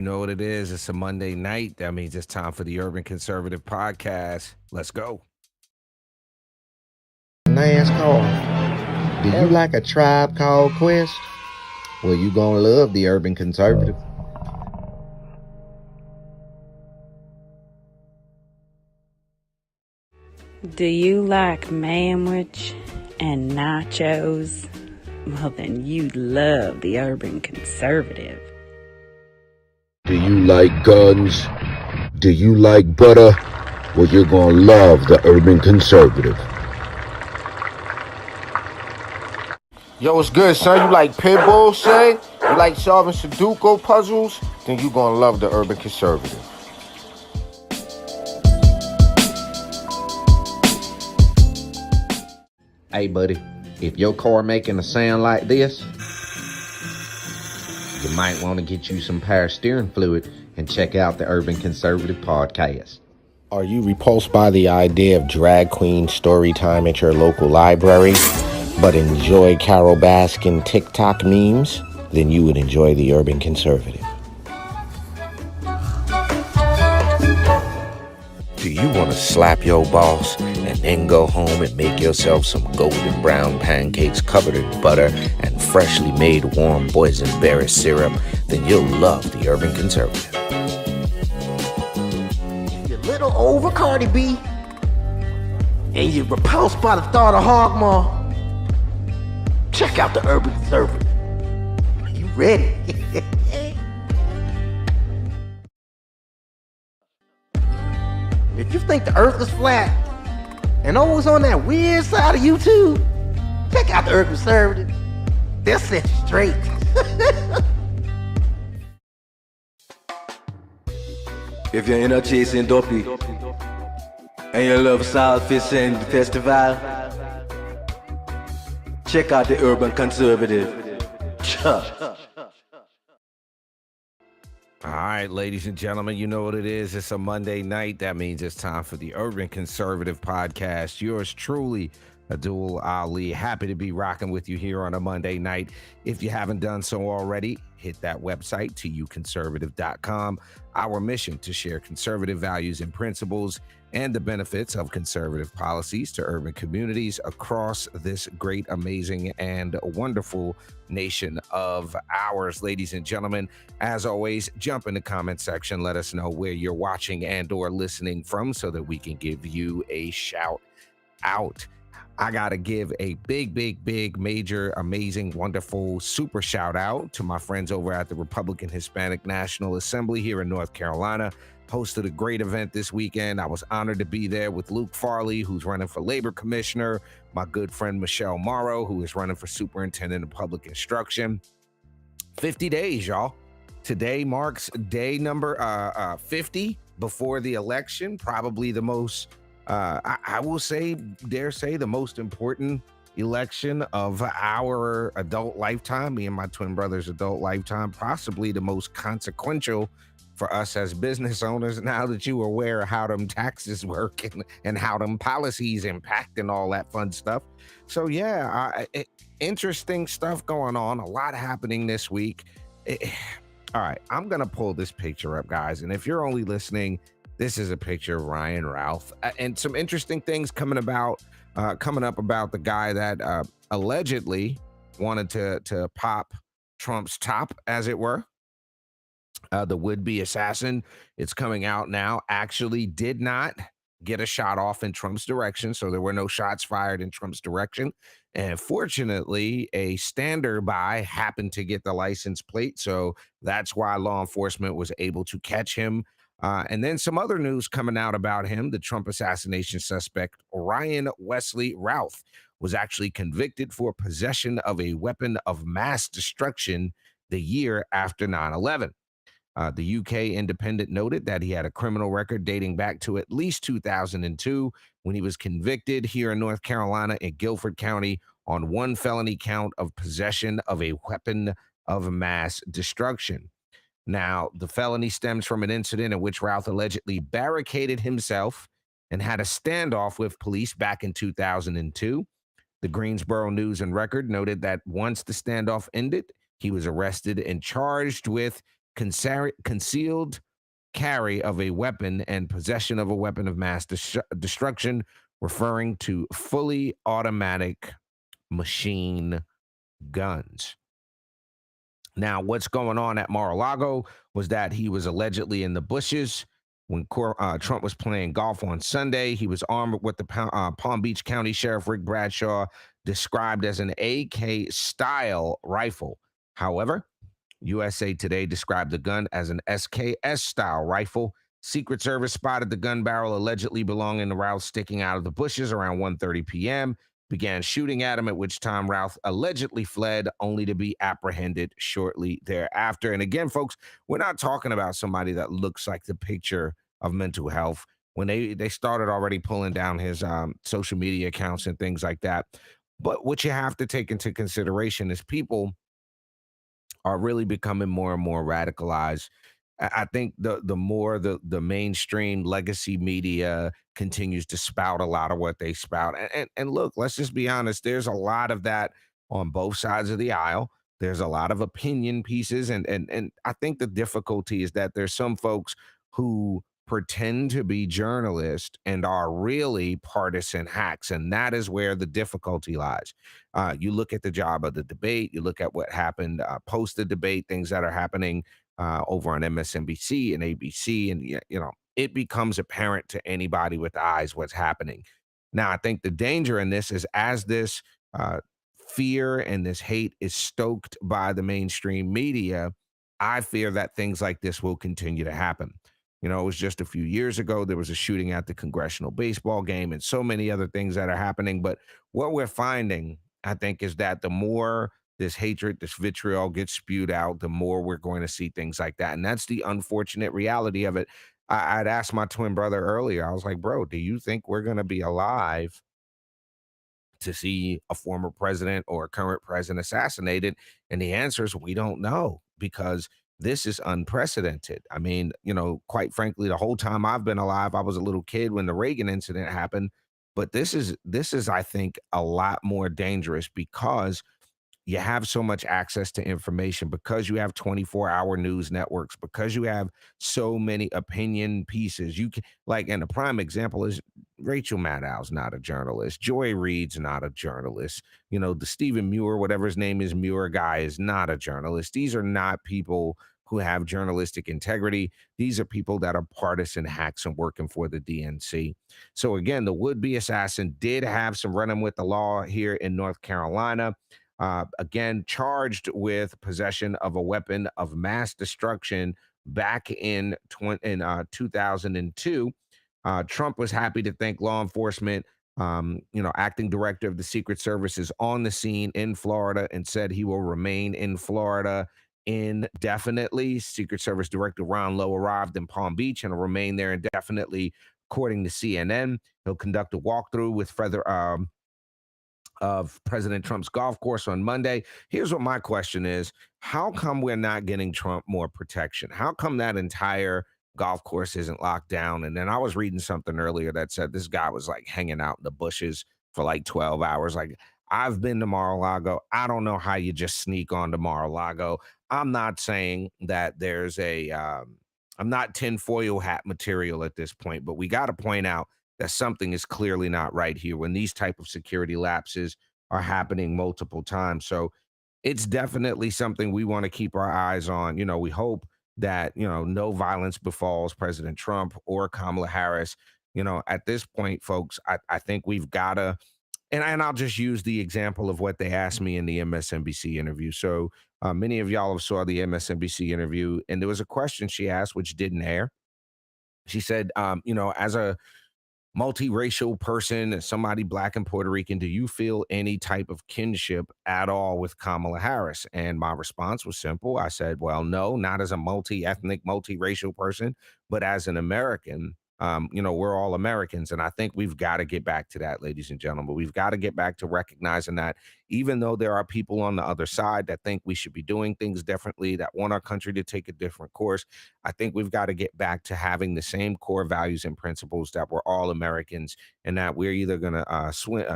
You know what it is? It's a Monday night. That means it's time for the Urban Conservative Podcast. Let's go. NASCAR. Do you like a Tribe Called Quest? Well, you gonna love the Urban Conservative. Do you like manwich and nachos? Well, then you'd love the Urban Conservative. Do you like guns? Do you like butter? Well, you're gonna love the Urban Conservative. Yo, what's good, son? You like pit bulls, say? You like solving Sudoku puzzles? Then you gonna love the Urban Conservative. Hey, buddy, if your car making a sound like this, you might want to get you some power steering fluid and check out the Urban Conservative Podcast. Are you repulsed by the idea of drag queen story time at your local library, but enjoy Carol Baskin TikTok memes? Then you would enjoy the Urban Conservative. Do you want to slap your boss and then go home and make yourself some golden brown pancakes covered in butter and freshly made warm boysenberry syrup? Then you'll love the Urban Conservative. You're a little over Cardi B, and you're repulsed by the thought of Hogmaw. Check out the Urban Conservative. You ready? If you think the earth is flat and always on that weird side of YouTube, check out the Urban Conservative. They'll set you straight. If you're in a chasing dopey and you love South Fish and Festival, check out the Urban Conservative. All right, ladies and gentlemen, you know what it is. It's a Monday night. That means it's time for the Urban Conservative Podcast. Yours truly, Abdul Ali. Happy to be rocking with you here on a Monday night. If you haven't done so already, hit that website, tuconservative.com. Our mission to share conservative values and principles and the benefits of conservative policies to urban communities across this great, amazing, and wonderful nation of ours. Ladies and gentlemen, as always, jump in the comment section. Let us know where you're watching and or listening from so that we can give you a shout out. I got to give a big, major, amazing, wonderful, super shout out to my friends over at the Republican Hispanic National Assembly here in North Carolina. Hosted a great event this weekend. I was honored to be there with Luke Farley, who's running for labor commissioner, my good friend Michelle Morrow, who is running for superintendent of public instruction. 50 days, y'all. Today marks day number 50 before the election, probably the most I will say, dare say, the most important election of our adult lifetime, me and my twin brother's adult lifetime, possibly the most consequential for us as business owners now that you are aware of how them taxes work and how them policies impact and all that fun stuff. So yeah, interesting stuff going on, a lot happening this week. All right, I'm going to pull this picture up, guys, and if you're only listening, this is a picture of Ryan Ralph, and some interesting things coming up about the guy that allegedly wanted to pop Trump's top, as it were. The would-be assassin, it's coming out now, actually did not get a shot off in Trump's direction, so there were no shots fired in Trump's direction. And fortunately, a stander-by happened to get the license plate, so that's why law enforcement was able to catch him. And then some other news coming out about him. The Trump assassination suspect, Ryan Wesley Routh, was actually convicted for possession of a weapon of mass destruction the year after 9/11. The UK Independent noted that he had a criminal record dating back to at least 2002 when he was convicted here in North Carolina in Guilford County on one felony count of possession of a weapon of mass destruction. Now, the felony stems from an incident in which Routh allegedly barricaded himself and had a standoff with police back in 2002. The Greensboro News and Record noted that once the standoff ended, he was arrested and charged with concealed carry of a weapon and possession of a weapon of mass destruction, referring to fully automatic machine guns. Now, what's going on at Mar-a-Lago was that he was allegedly in the bushes when Trump was playing golf on Sunday. He was armed with the Palm Beach County Sheriff Rick Bradshaw described as an AK-style rifle. However, USA Today described the gun as an SKS-style rifle. Secret Service spotted the gun barrel allegedly belonging to Ralph sticking out of the bushes around 1:30 p.m., began shooting at him, at which time Ralph allegedly fled, only to be apprehended shortly thereafter. And again, folks, we're not talking about somebody that looks like the picture of mental health. When they started already pulling down his social media accounts and things like that. But what you have to take into consideration is people are really becoming more and more radicalized. I think the more the mainstream legacy media continues to spout a lot of what they spout. And look, let's just be honest, there's a lot of that on both sides of the aisle. There's a lot of opinion pieces, and I think the difficulty is that there's some folks who pretend to be journalists and are really partisan hacks, and that is where the difficulty lies. You look at the job of the debate, you look at what happened post the debate, things that are happening over on MSNBC and ABC, and it becomes apparent to anybody with eyes what's happening. Now, I think the danger in this is as this fear and this hate is stoked by the mainstream media, I fear that things like this will continue to happen. It was just a few years ago, there was a shooting at the congressional baseball game and so many other things that are happening. But what we're finding, I think, is that the more this hatred, this vitriol gets spewed out, the more we're going to see things like that. And that's the unfortunate reality of it. I'd asked my twin brother earlier, I was like, bro, do you think we're going to be alive to see a former president or a current president assassinated? And the answer is we don't know, because this is unprecedented. I mean, quite frankly, the whole time I've been alive, I was a little kid when the Reagan incident happened. But this is, I think, a lot more dangerous because you have so much access to information, because you have 24-hour news networks, because you have so many opinion pieces. You can, like, and a prime example is Rachel Maddow's not a journalist. Joy Reid's not a journalist. The Stephen Muir, whatever his name is, Muir guy, is not a journalist. These are not people who have journalistic integrity. These are people that are partisan hacks and working for the DNC. So again, the would-be assassin did have some running with the law here in North Carolina. Again, charged with possession of a weapon of mass destruction back in 2002. Trump was happy to thank law enforcement. Acting director of the Secret Service is on the scene in Florida and said he will remain in Florida indefinitely. Secret Service Director Ron Lowe arrived in Palm Beach and will remain there indefinitely, according to CNN. He'll conduct a walkthrough with of President Trump's golf course on Monday. Here's what my question is. How come we're not getting Trump more protection? How come that entire golf course isn't locked down? And then I was reading something earlier that said this guy was like hanging out in the bushes for like 12 hours. Like, I've been to Mar-a-Lago. I don't know how you just sneak onto Mar-a-Lago. I'm not saying that there's I'm not tinfoil hat material at this point, but we got to point out that something is clearly not right here when these type of security lapses are happening multiple times. So it's definitely something we want to keep our eyes on. We hope that, no violence befalls President Trump or Kamala Harris. At this point, folks, I think we've got to, and I'll just use the example of what they asked me in the MSNBC interview. So many of y'all have saw the MSNBC interview, and there was a question she asked, which didn't air. She said, as a multiracial person, as somebody Black and Puerto Rican, do you feel any type of kinship at all with Kamala Harris? And my response was simple. I said, well, no, not as a multi-ethnic, multiracial person, but as an American. We're all Americans. And I think we've got to get back to that, ladies and gentlemen. We've got to get back to recognizing that even though there are people on the other side that think we should be doing things differently, that want our country to take a different course, I think we've got to get back to having the same core values and principles, that we're all Americans and that we're either going to swim,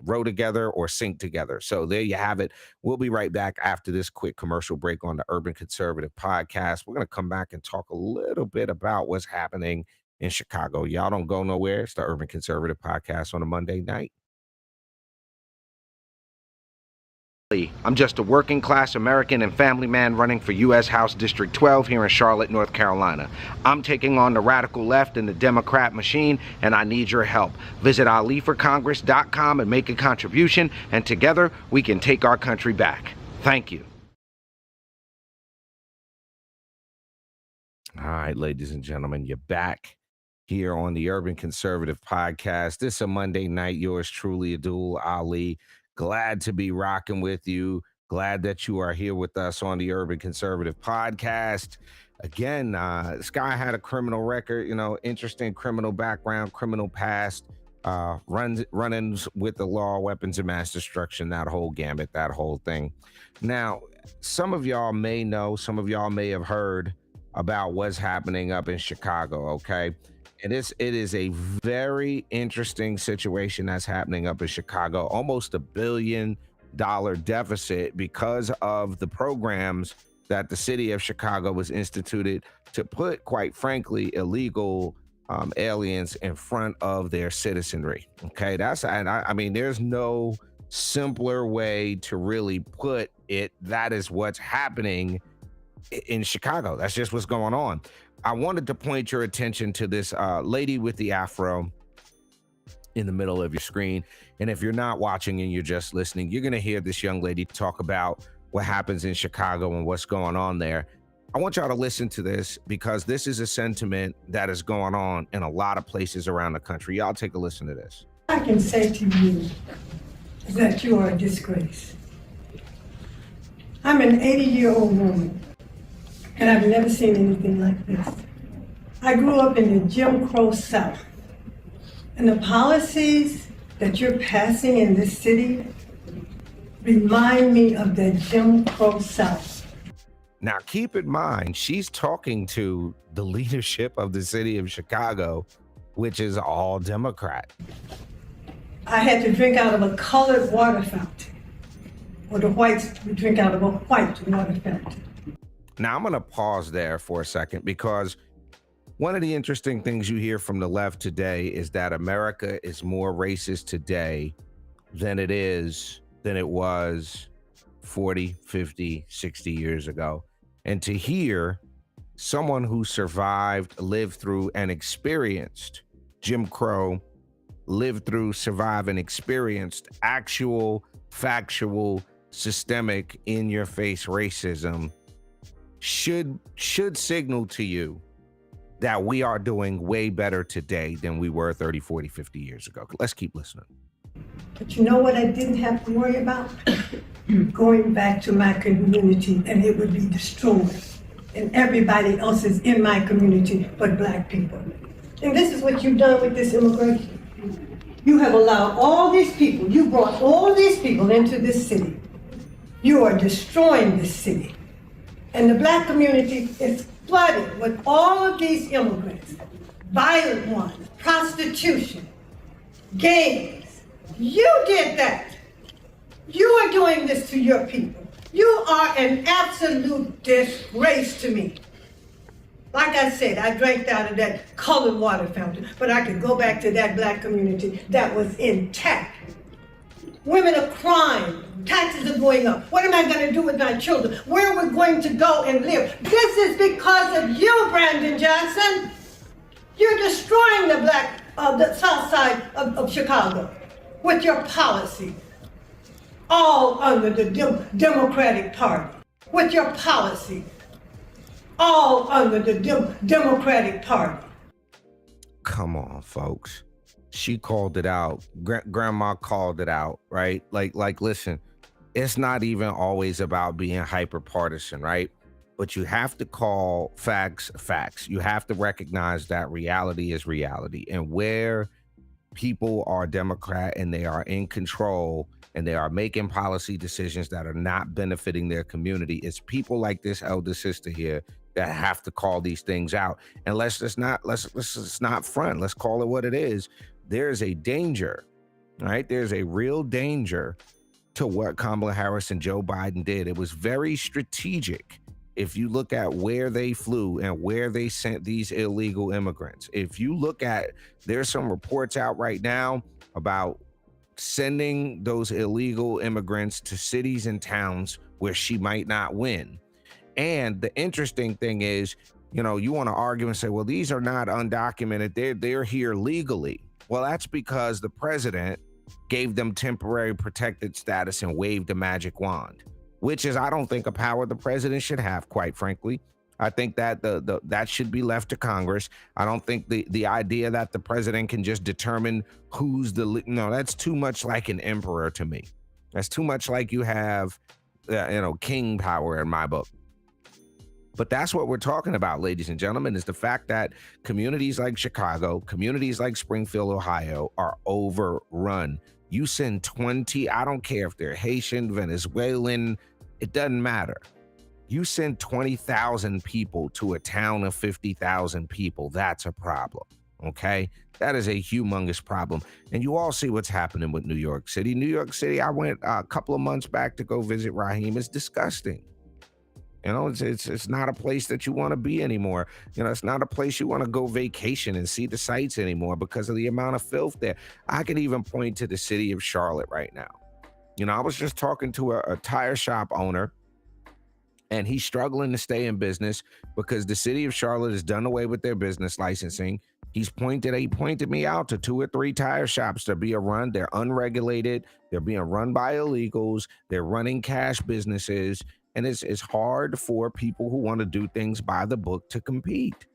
row together or sink together. So there you have it. We'll be right back after this quick commercial break on the Urban Conservative Podcast. We're going to come back and talk a little bit about what's happening in Chicago. Y'all don't go nowhere. It's the Urban Conservative Podcast on a Monday night. I'm just a working class American and family man running for U.S. House District 12 here in Charlotte, North Carolina. I'm taking on the radical left and the Democrat machine, and I need your help. Visit AliForCongress.com and make a contribution, and together we can take our country back. Thank you. All right, ladies and gentlemen, you're back here on the Urban Conservative Podcast. This is a Monday night. Yours truly, Abdul Ali. Glad to be rocking with you. Glad that you are here with us on the Urban Conservative Podcast. Again, this guy had a criminal record, interesting criminal background, criminal past, run-ins with the law, weapons of mass destruction, that whole gambit, that whole thing. Now, some of y'all may know, some of y'all may have heard about what's happening up in Chicago, okay? It is a very interesting situation that's happening up in Chicago. Almost $1 billion deficit because of the programs that the city of Chicago was instituted to put, quite frankly, illegal aliens in front of their citizenry. Okay, I mean, there's no simpler way to really put it. That is what's happening in Chicago. That's just what's going on. I wanted to point your attention to this lady with the afro in the middle of your screen. And if you're not watching and you're just listening, you're going to hear this young lady talk about what happens in Chicago and what's going on there. I want y'all to listen to this because this is a sentiment that is going on in a lot of places around the country. Y'all take a listen to this. I can say to you is that you are a disgrace. I'm an 80-year-old woman, and I've never seen anything like this. I grew up in the Jim Crow South, and the policies that you're passing in this city remind me of the Jim Crow South. Now, keep in mind, she's talking to the leadership of the city of Chicago, which is all Democrat. I had to drink out of a colored water fountain, or the whites would drink out of a white water fountain. Now, I'm going to pause there for a second because one of the interesting things you hear from the left today is that America is more racist today than it was 40, 50, 60 years ago. And to hear someone who survived, lived through, and experienced Jim Crow, lived through, survived, and experienced actual, factual, systemic, in-your-face racism should signal to you that we are doing way better today than we were 30, 40, 50 years ago. Let's keep listening. But you know what I didn't have to worry about? Going back to my community and it would be destroyed. And everybody else is in my community but Black people. And this is what you've done with this immigration. You have allowed all these people, you brought all these people into this city. You are destroying this city. And the Black community is flooded with all of these immigrants, violent ones, prostitution, gangs. You did that. You are doing this to your people. You are an absolute disgrace to me. Like I said, I drank out of that colored water fountain, but I could go back to that Black community that was intact. Women are crying. Taxes are going up. What am I going to do with my children? Where are we going to go and live? This is because of you, Brandon Johnson. You're destroying the South Side of Chicago with your policy, all under the Democratic Party. With your policy, all under the Democratic Party. Come on, folks. She called it out. Grandma called it out, right? Like, listen, it's not even always about being hyper partisan, right? But you have to call facts facts. You have to recognize that reality is reality. And where people are Democrat and they are in control and they are making policy decisions that are not benefiting their community, it's people like this elder sister here that have to call these things out. And let's just not front. Let's call it what it is. There is a danger All right, there's a real danger to what Kamala Harris and Joe Biden did. It was very strategic. If you look at where they flew and where they sent these illegal immigrants, if you look at, there's some reports out right now about sending those illegal immigrants to cities and towns where she might not win. And the interesting thing is, you want to argue and say, well, these are not undocumented. They're here legally. Well, that's because the president gave them temporary protected status and waved a magic wand, which is, I don't think, a power the president should have, quite frankly. I think that that should be left to Congress. I don't think the idea that the president can just determine who's no, that's too much like an emperor to me. That's too much like you have, king power in my book. But that's what we're talking about, ladies and gentlemen, is the fact that communities like Chicago, communities like Springfield, Ohio, are overrun. You send 20, I don't care if they're Haitian, Venezuelan, it doesn't matter. You send 20,000 people to a town of 50,000 people, that's a problem, okay? That is a humongous problem. And you all see what's happening with New York City. New York City, I went a couple of months back to go visit Raheem. It's disgusting. It's not a place that you want to be anymore. It's not a place you want to go vacation and see the sights anymore because of the amount of filth there. I can even point to the city of Charlotte right now. I was just talking to a tire shop owner, and he's struggling to stay in business because the city of Charlotte has done away with their business licensing. He pointed me out to 2 or 3 tire shops that being run. They're unregulated. They're being run by illegals. They're running cash businesses. And it's hard for people who want to do things by the book to compete.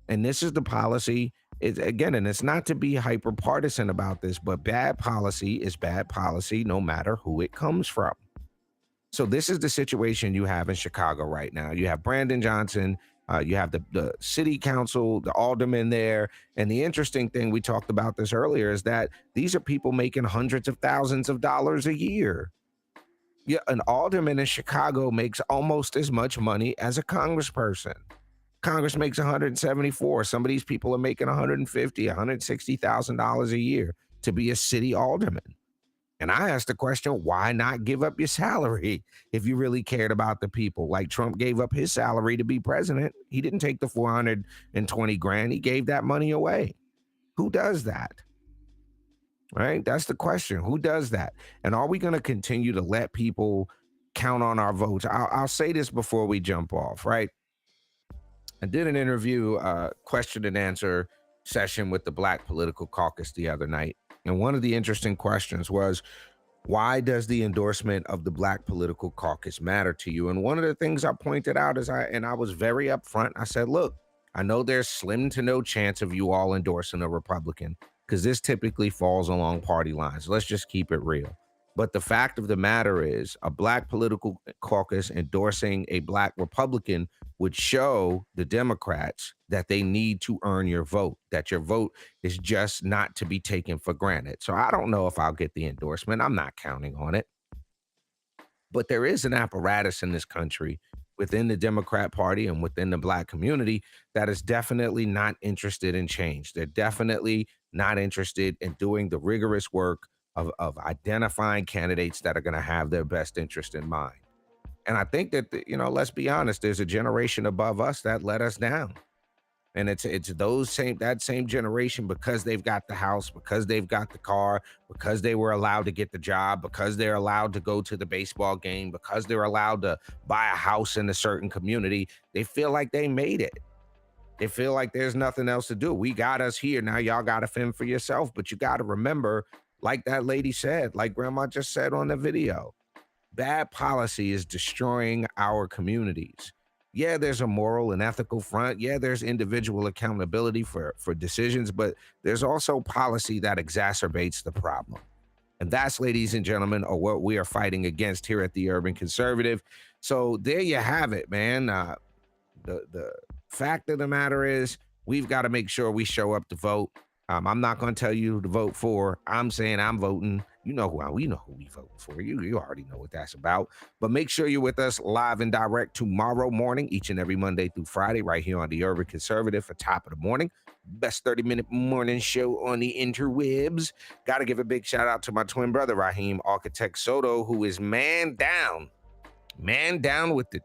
And this is the policy. And it's not to be hyper partisan about this, but bad policy is bad policy no matter who it comes from. So this is the situation you have in Chicago right now. You have Brandon Johnson, you have the city council, the aldermen there. And the interesting thing, we talked about this earlier, is that these are people making hundreds of thousands of dollars a year. Yeah, an alderman in Chicago makes almost as much money as a congressperson. Congress makes 174. Some of these people are making $150,000, $160,000 a year to be a city alderman. And I asked the question, why not give up your salary if you really cared about the people? Like Trump gave up his salary to be president. He didn't take the $420,000. He gave that money away. Who does that? Right? That's the question. Who does that? And are we going to continue to let people count on our votes? I'll say this before we jump off, right? I did an interview, question and answer session with the Black Political Caucus the other night. And one of the interesting questions was, why does the endorsement of the Black Political Caucus matter to you? And one of the things I pointed out is I was very upfront. I said, look, I know there's slim to no chance of you all endorsing a Republican, because this typically falls along party lines. Let's just keep it real. But the fact of the matter is, a Black political caucus endorsing a Black Republican would show the Democrats that they need to earn your vote, that your vote is just not to be taken for granted. So I don't know if I'll get the endorsement. I'm not counting on it. But there is an apparatus in this country within the Democrat Party and within the Black community that is definitely not interested in change. They're definitely not interested in doing the rigorous work of identifying candidates that are going to have their best interest in mind. And I think that, let's be honest, there's a generation above us that let us down. And it's that same generation, because they've got the house, because they've got the car, because they were allowed to get the job, because they're allowed to go to the baseball game, because they're allowed to buy a house in a certain community. They feel like they made it. They feel like there's nothing else to do. We got us here. Now y'all got to fend for yourself. But you got to remember, like that lady said, like Grandma just said on the video, bad policy is destroying our communities. Yeah, there's a moral and ethical front. Yeah, there's individual accountability for decisions, but there's also policy that exacerbates the problem. And that's, ladies and gentlemen, are what we are fighting against here at the Urban Conservative. So there you have it, man. The fact of the matter is, we've got to make sure we show up to vote. I'm not going to tell you who to vote for. I'm saying I'm voting. You know who we know who we voting for. You already know what that's about. But make sure you're with us live and direct tomorrow morning, each and every Monday through Friday, right here on the Urban Conservative for top of the morning. Best 30-minute morning show on the interwebs. Got to give a big shout out to my twin brother, Raheem Architect Soto, who is man down with the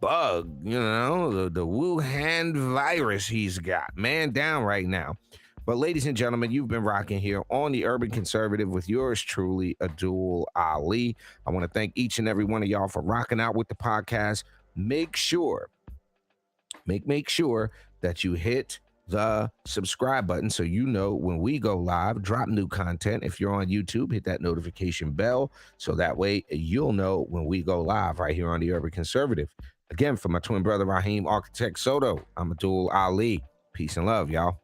bug, the Wuhan virus he's got. Man down right now. But ladies and gentlemen, you've been rocking here on the Urban Conservative with yours truly, Abdul Ali. I want to thank each and every one of y'all for rocking out with the podcast. Make sure that you hit the subscribe button so you know when we go live, drop new content. If you're on YouTube, hit that notification bell so that way you'll know when we go live right here on the Urban Conservative. Again, for my twin brother, Raheem Architect Soto, I'm Abdul Ali. Peace and love, y'all.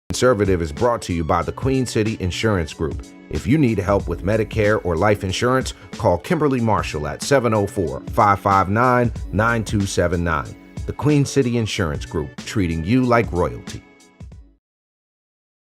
Conservative is brought to you by the Queen City Insurance Group. If you need help with Medicare or life insurance, call Kimberly Marshall at 704-559-9279. The Queen City Insurance Group, treating you like royalty.